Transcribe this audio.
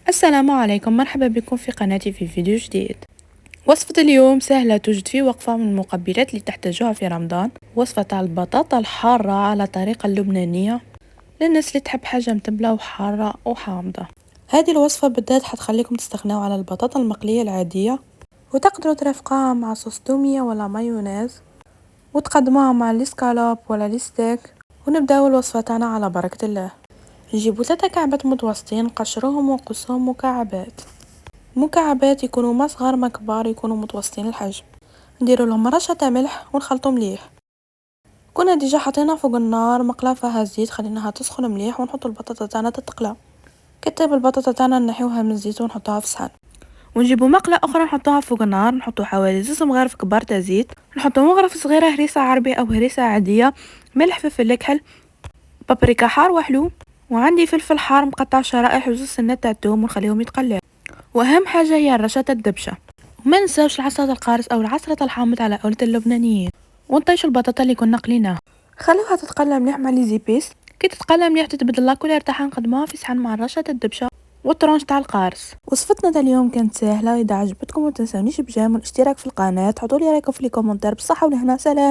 السلام عليكم، مرحبا بكم في قناتي في فيديو جديد. وصفة اليوم سهلة، توجد في وقفة من المقبلات اللي تحتاجوها في رمضان. وصفة تاع البطاطا الحارة على طريقة اللبنانية للناس اللي تحب حاجة متبلة وحارة وحامضة. هذه الوصفة بالذات حتخليكم تستغنوا على البطاطا المقلية العادية، وتقدروا ترافقوها مع صوص تومية ولا مايونيز، وتقدموها مع الاسكالوب ولا الستيك. ونبداو الوصفة تاعنا على بركة الله. نجيبو 3 كعبات متوسطين، نقشروهم ونقصهم مكعبات يكونوا ما صغار ما كبار، يكونوا متوسطين الحجم. نديروا لهم رشه تاع ملح ونخلطوا مليح. كنا ديجا حطينا فوق النار مقله فيها زيت، خليناها تسخن مليح ونحطوا البطاطا تاعنا تتقلى. كتاب البطاطا تاعنا نحيوها من الزيت ونحطوها في صحن، ونجيبوا مقله اخرى نحطوها فوق النار، نحطوا حوالي 2 مغارف كبار تاع زيت، نحطوا مغرف صغيره هريسه عربي او هريسه عاديه، ملح، فلفل كحل، بابريكا حار وحلو، وعندي فلفل حار مقطع شرائح، وزوز سنات تاع الثوم، ونخليهم يتقلوا. واهم حاجه هي الرشه الدبشه، وما ننساوش العصره القارص او العصره الحامض على قولة اللبنانيين. ونطيشوا البطاطا اللي كنا قليناها، خلوها تتقلى مليح مع لي زيبيس. كي تتقلى مليح تتبدل لاكولير تاعها، نقدموها في صحن مع الرشه الدبشه والطرونج تاع القارص. وصفتنا تاع اليوم كانت سهله، اذا عجبتكم ما تنسونيش بجيم والاشتراك في القناه، حطوا لي رايكم في لي كومونتير. بصحه ولهنا، سلام.